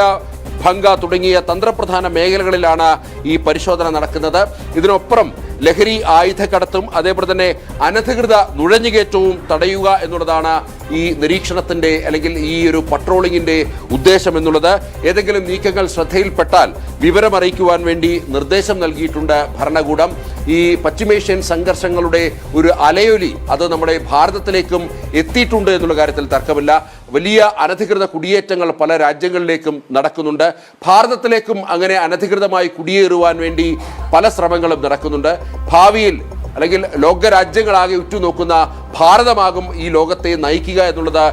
ഭംഗ തുടങ്ങിയ തന്ത്രപ്രധാന മേഖലകളിലാണ് ഈ പരിശോധന നടക്കുന്നത്. ഇതിനൊപ്പം ലഹരി ആയുധക്കടത്തും അതേപോലെ തന്നെ അനധികൃത നുഴഞ്ഞുകയറ്റവും തടയുക എന്നുള്ളതാണ് ഈ നിരീക്ഷണത്തിൻ്റെ അല്ലെങ്കിൽ ഈ ഒരു പട്രോളിങ്ങിൻ്റെ ഉദ്ദേശം എന്നുള്ളത്. ഏതെങ്കിലും നീക്കങ്ങൾ ശ്രദ്ധയിൽപ്പെട്ടാൽ വിവരമറിയിക്കുവാൻ വേണ്ടി നിർദ്ദേശം നൽകിയിട്ടുണ്ട് ഭരണകൂടം. ഈ പശ്ചിമേഷ്യൻ സംഘർഷങ്ങളുടെ ഒരു അലയൊലി അത് നമ്മുടെ ഭാരതത്തിലേക്കും എത്തിയിട്ടുണ്ട് എന്നുള്ള കാര്യത്തിൽ തർക്കമില്ല. വലിയ അനധികൃത കുടിയേറ്റങ്ങൾ പല രാജ്യങ്ങളിലേക്കും നടക്കുന്നുണ്ട്. ഭാരതത്തിലേക്കും അങ്ങനെ അനധികൃതമായി കുടിയേറുവാൻ വേണ്ടി പല ശ്രമങ്ങളും നടക്കുന്നുണ്ട്. ഭാവിയിൽ അല്ലെങ്കിൽ ലോകരാജ്യങ്ങളാകെ ഉറ്റുനോക്കുന്ന ഭാരതമാകും ഈ ലോകത്തെ നയിക്കുക എന്നുള്ളത്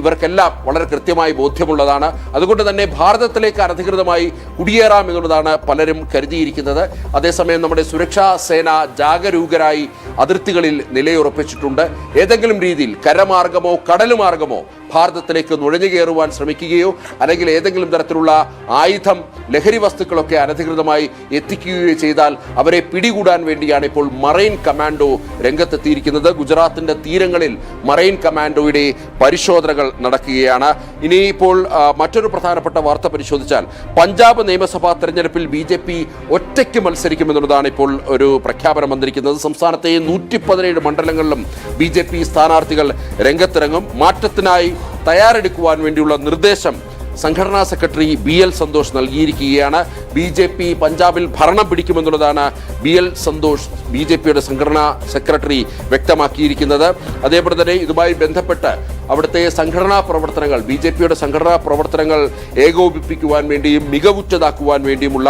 ഇവർക്കെല്ലാം വളരെ കൃത്യമായി ബോധ്യമുള്ളതാണ്. അതുകൊണ്ട് തന്നെ ഭാരതത്തിലേക്ക് അനധികൃതമായി കുടിയേറാം എന്നുള്ളതാണ് പലരും കരുതിയിരിക്കുന്നത്. അതേസമയം നമ്മുടെ സുരക്ഷാ സേന ജാഗരൂകരായി അതിർത്തികളിൽ നിലയുറപ്പിച്ചിട്ടുണ്ട്. ഏതെങ്കിലും രീതിയിൽ കരമാർഗമോ കടലുമാർഗമോ ഭാരതത്തിലേക്ക് നുഴഞ്ഞു കയറുവാൻ ശ്രമിക്കുകയോ അല്ലെങ്കിൽ ഏതെങ്കിലും തരത്തിലുള്ള ആയുധം, ലഹരി വസ്തുക്കളൊക്കെ അനധികൃതമായി എത്തിക്കുകയോ ചെയ്താൽ അവരെ പിടികൂടാൻ വേണ്ടിയാണ് ഇപ്പോൾ മറൈൻ കമാൻഡോ രംഗത്തെത്തിയിരിക്കുന്നത്. ഗുജറാത്തിന്റെ തീരങ്ങളിൽ മറൈൻ കമാൻഡോയുടെ പരിശോധനകൾ നടക്കുകയാണ്. ഇനിയിപ്പോൾ മറ്റൊരു പ്രധാനപ്പെട്ട വാർത്ത പരിശോധിച്ചാൽ പഞ്ചാബ് നിയമസഭാ തെരഞ്ഞെടുപ്പിൽ BJP ഒറ്റയ്ക്ക് മത്സരിക്കുമെന്നുള്ളതാണ് ഇപ്പോൾ ഒരു പ്രഖ്യാപനം വന്നിരിക്കുന്നത്. സംസ്ഥാനത്തെ 117 മണ്ഡലങ്ങളിലും BJP സ്ഥാനാർത്ഥികൾ രംഗത്തിറങ്ങും. മാറ്റത്തിനായി തയ്യാറെടുക്കുവാൻ വേണ്ടിയുള്ള നിർദ്ദേശം സംഘടനാ സെക്രട്ടറി BL സന്തോഷ് നൽകിയിരിക്കുകയാണ്. BJP പഞ്ചാബിൽ ഭരണം പിടിക്കുമെന്നുള്ളതാണ് BL സന്തോഷ് BJPയുടെ സംഘടനാ സെക്രട്ടറി വ്യക്തമാക്കിയിരിക്കുന്നത്. അതേപോലെ തന്നെ ഇതുമായി ബന്ധപ്പെട്ട് അവിടുത്തെ സംഘടനാ പ്രവർത്തനങ്ങൾ BJPയുടെ സംഘടനാ പ്രവർത്തനങ്ങൾ ഏകോപിപ്പിക്കുവാൻ വേണ്ടിയും മികവുറ്റതാക്കുവാൻ വേണ്ടിയുമുള്ള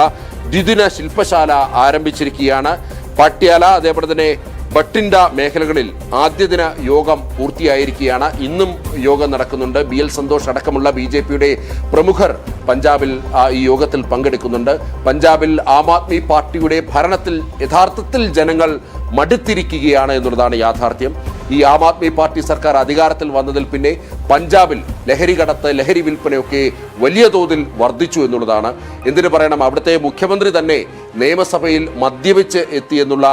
ദ്വിദിന ശില്പശാല ആരംഭിച്ചിരിക്കുകയാണ്. പാട്യാല അതേപോലെ തന്നെ ബട്ടിൻഡ മേഖലകളിൽ ആദ്യദിന യോഗം പൂർത്തിയായിരിക്കുകയാണ്. ഇന്നും യോഗം നടക്കുന്നുണ്ട്. BL സന്തോഷ് അടക്കമുള്ള BJPയുടെ പ്രമുഖർ പഞ്ചാബിൽ ഈ യോഗത്തിൽ പങ്കെടുക്കുന്നുണ്ട്. പഞ്ചാബിൽ ആം ആദ്മി പാർട്ടിയുടെ ഭരണത്തിൽ യഥാർത്ഥത്തിൽ ജനങ്ങൾ മടുത്തിരിക്കുകയാണ് എന്നുള്ളതാണ് യാഥാർത്ഥ്യം. ഈ ആം ആദ്മി പാർട്ടി സർക്കാർ അധികാരത്തിൽ വന്നതിൽ പിന്നെ പഞ്ചാബിൽ ലഹരി കടത്ത്, ലഹരി വിൽപ്പനയൊക്കെ വലിയ തോതിൽ വർദ്ധിച്ചു എന്നുള്ളതാണ്. എന്തിനു പറയണം, അവിടുത്തെ മുഖ്യമന്ത്രി തന്നെ നിയമസഭയിൽ മദ്യപിച്ച് എത്തിയെന്നുള്ള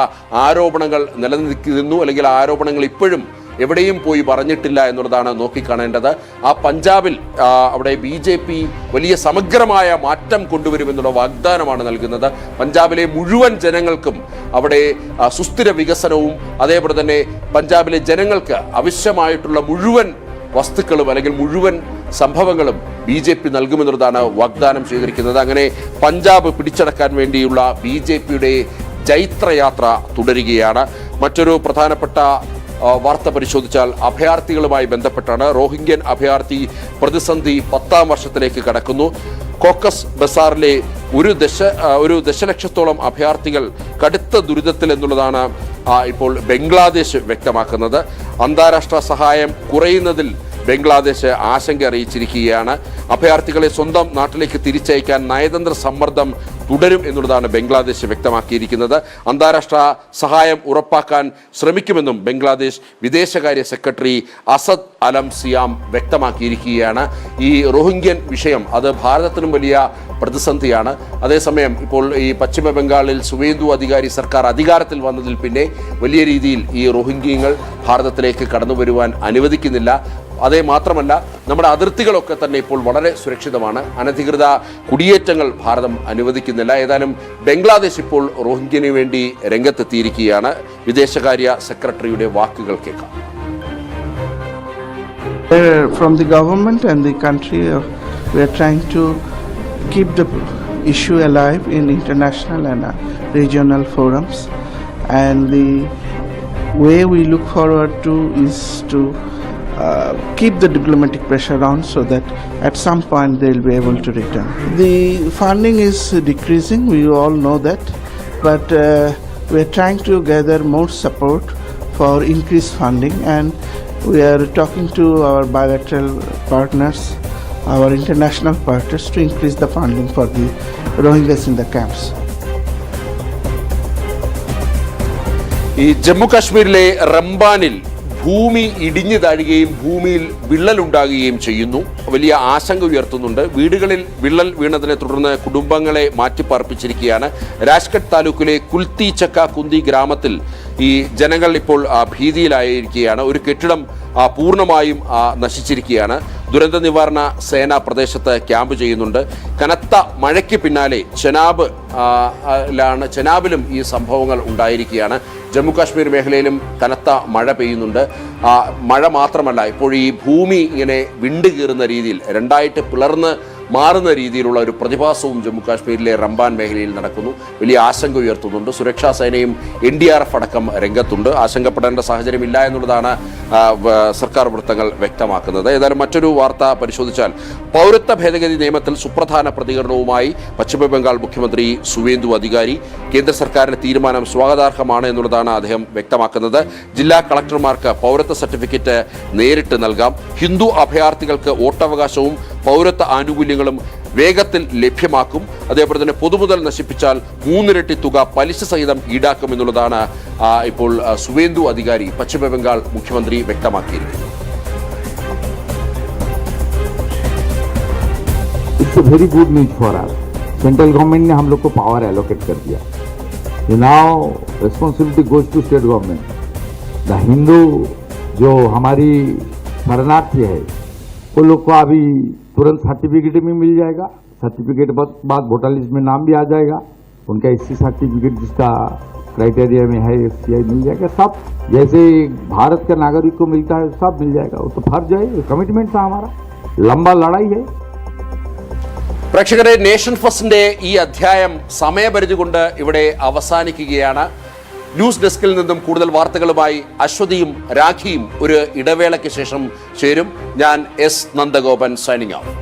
ആരോപണങ്ങൾ നിലനിൽക്കുന്നു. അല്ലെങ്കിൽ ആരോപണങ്ങൾ ഇപ്പോഴും എവിടെയും പോയി പറഞ്ഞിട്ടില്ല എന്നുള്ളതാണ് നോക്കിക്കാണേണ്ടത്. ആ പഞ്ചാബിൽ അവിടെ BJP വലിയ സമഗ്രമായ മാറ്റം കൊണ്ടുവരുമെന്നുള്ള വാഗ്ദാനമാണ് നൽകുന്നത്. പഞ്ചാബിലെ മുഴുവൻ ജനങ്ങൾക്കും അവിടെ സുസ്ഥിര വികസനവും അതേപോലെ തന്നെ പഞ്ചാബിലെ ജനങ്ങൾക്ക് ആവശ്യമായിട്ടുള്ള മുഴുവൻ വസ്തുക്കളും അല്ലെങ്കിൽ മുഴുവൻ സംഭവങ്ങളും BJP നൽകുമെന്നുള്ളതാണ് വാഗ്ദാനം ചെയ്തിരിക്കുന്നത്. അങ്ങനെ പഞ്ചാബ് പിടിച്ചടക്കാൻ വേണ്ടിയുള്ള BJPയുടെ ജൈത്രയാത്ര തുടരുകയാണ്. മറ്റൊരു പ്രധാനപ്പെട്ട വാർത്ത പരിശോധിച്ചാൽ അഭയാർത്ഥികളുമായി ബന്ധപ്പെട്ടാണ്. റോഹിംഗ്യൻ അഭയാർത്ഥി പ്രതിസന്ധി 10ാം വർഷത്തിലേക്ക് കടക്കുന്നു. കോക്കസ് ബസാറിലെ ഒരു ദശലക്ഷത്തോളം അഭയാർത്ഥികൾ കടുത്ത ദുരിതത്തിൽ എന്നുള്ളതാണ് ഇപ്പോൾ ബംഗ്ലാദേശ് വ്യക്തമാക്കുന്നത്. അന്താരാഷ്ട്ര സഹായം കുറയുന്നതിൽ ബംഗ്ലാദേശ് ആശങ്ക അറിയിച്ചിരിക്കുകയാണ്. അഭയാർത്ഥികളെ സ്വന്തം നാട്ടിലേക്ക് തിരിച്ചയക്കാൻ നയതന്ത്ര സമ്മർദ്ദം തുടരും എന്നുള്ളതാണ് ബംഗ്ലാദേശ് വ്യക്തമാക്കിയിരിക്കുന്നത്. അന്താരാഷ്ട്ര സഹായം ഉറപ്പാക്കാൻ ശ്രമിക്കുമെന്നും ബംഗ്ലാദേശ് വിദേശകാര്യ സെക്രട്ടറി അസദ് അലം സിയാം വ്യക്തമാക്കിയിരിക്കുകയാണ്. ഈ റോഹിംഗ്യൻ വിഷയം അത് ഭാരതത്തിനും വലിയ പ്രതിസന്ധിയാണ്. അതേസമയം ഇപ്പോൾ ഈ പശ്ചിമ ബംഗാളിൽ സുവേന്ദു അധികാരി സർക്കാർ അധികാരത്തിൽ വന്നതിൽ പിന്നെ വലിയ രീതിയിൽ ഈ റോഹിംഗ്യങ്ങൾ ഭാരതത്തിലേക്ക് കടന്നു വരുവാൻ അനുവദിക്കുന്നില്ല. അതേ മാത്രമല്ല നമ്മുടെ അതിർത്തികളൊക്കെ തന്നെ ഇപ്പോൾ വളരെ സുരക്ഷിതമാണ്. അനധികൃത കുടിയേറ്റങ്ങൾ ഭാരതം അനുവദിക്കുന്നില്ല. ഏതായാലും ബംഗ്ലാദേശ് ഇപ്പോൾ റോഹിംഗ്യന് വേണ്ടി രംഗത്തെത്തിയിരിക്കുകയാണ്. വിദേശകാര്യ സെക്രട്ടറിയുടെ വാക്കുകൾ കേൾക്കാം. From the government and the country, we are trying to keep the issue alive in international and regional forums. And the way we look forward to is to keep the diplomatic pressure on so that at some point they will be able to return. The funding is decreasing, we all know that, but we are trying to gather more support for increased funding, and we are talking to our bilateral partners, our international partners, to increase the funding for the Rohingyas in the camps. ഈ ജമ്മു കാശ്മീരിലെ റംബാനിൽ ഭൂമി ഇടിഞ്ഞു താഴുകയും ഭൂമിയിൽ വിള്ളലുണ്ടാകുകയും ചെയ്യുന്നു. വലിയ ആശങ്ക ഉയർത്തുന്നുണ്ട്. വീടുകളിൽ വിള്ളൽ വീണതിനെ തുടർന്ന് കുടുംബങ്ങളെ മാറ്റിപ്പാർപ്പിച്ചിരിക്കുകയാണ്. രാജ്കട്ട് താലൂക്കിലെ കുൽത്തി ചക്ക കുന്തി ഗ്രാമത്തിൽ ഈ ജനങ്ങൾ ഇപ്പോൾ ഭീതിയിലായിരിക്കുകയാണ്. ഒരു കെട്ടിടം പൂർണ്ണമായും നശിച്ചിരിക്കുകയാണ്. ദുരന്ത നിവാരണ സേന പ്രദേശത്ത് ക്യാമ്പ് ചെയ്യുന്നുണ്ട്. കനത്ത മഴയ്ക്ക് പിന്നാലെ ചെനാബിലും ഈ സംഭവങ്ങൾ ഉണ്ടായിരിക്കുകയാണ്. ജമ്മു കാശ്മീർ മേഖലയിലും കനത്ത മഴ പെയ്യുന്നുണ്ട്. മഴ മാത്രമല്ല, ഇപ്പോൾ ഈ ഭൂമി ഇങ്ങനെ വിണ്ടുകീറുന്ന രീതിയിൽ രണ്ടായിട്ട് പിളർന്ന് മാറുന്ന രീതിയിലുള്ള ഒരു പ്രതിഭാസവും ജമ്മു കാശ്മീരിലെ റംബാൻ മേഖലയിൽ നടക്കുന്നു. വലിയ ആശങ്ക ഉയർത്തുന്നുണ്ട്. സുരക്ഷാ സേനയും NDRF അടക്കം രംഗത്തുണ്ട്. ആശങ്കപ്പെടേണ്ട സാഹചര്യമില്ല എന്നുള്ളതാണ് സർക്കാർ വൃത്തങ്ങൾ വ്യക്തമാക്കുന്നത്. ഏതായാലും മറ്റൊരു വാർത്ത പരിശോധിച്ചാൽ പൗരത്വ ഭേദഗതി നിയമത്തിൽ സുപ്രധാന പ്രതികരണവുമായി പശ്ചിമബംഗാൾ മുഖ്യമന്ത്രി സുവേന്ദു അധികാരി. കേന്ദ്ര സർക്കാരിന്റെ തീരുമാനം സ്വാഗതാർഹമാണ് എന്നുള്ളതാണ് അദ്ദേഹം വ്യക്തമാക്കുന്നത്. ജില്ലാ കളക്ടർമാർക്ക് പൗരത്വ സർട്ടിഫിക്കറ്റ് നേരിട്ട് നൽകാം. ഹിന്ദു അഭയാർത്ഥികൾക്ക് വോട്ടവകാശവും പൗരത്വ ആനുകൂല്യങ്ങളും വേഗത്തിൽ ലഭ്യമാക്കും. അതേപോലെ തന്നെ പൊതുമുതൽ നശിപ്പിച്ചാൽ 3 ഇരട്ടി തുക പലിശ സഹിതം ഈടാക്കുമെന്നുള്ളതാണ് ഇപ്പോൾ സുവേന്ദു അധികാരി പശ്ചിമബംഗാൾ മുഖ്യമന്ത്രി വ്യക്തമാക്കിയിരിക്കുന്നത്. It's a very good news for us. Central government ने हम लोग को पावर एलोकेट कर दिया now responsibility goes to state government. The Hindu जो हमारी शरणार्थी है वो लोग को अभी तुरंत सर्टिफिकेट भी मिल जाएगा, सर्टिफिकेट बाद वोटर लिस्ट में नाम भी आ जाएगा, उनका एससी सर्टिफिकेट जिसका क्राइटेरिया में है एससीआई मिल जाएगा, सब जैसे भारत का नागरिक को मिलता है सब मिल जाएगा। वो तो फर्ज है, कमिटमेंट था हमारा, लंबा लड़ाई है। പ്രേക്ഷകരെ, നേഷൻ ഫസ്റ്റിന്റെ ഈ അധ്യായം സമയപരിധി കൊണ്ട് ഇവിടെ അവസാനിക്കുകയാണ്. ന്യൂസ് ഡെസ്കിൽ നിന്നും കൂടുതൽ വാർത്തകളുമായി അശ്വതിയും രാഖിയും ഒരു ഇടവേളയ്ക്ക് ശേഷം ചേരും. ഞാൻ എസ് നന്ദഗോപൻ സൈനിങ് ഓഫ്.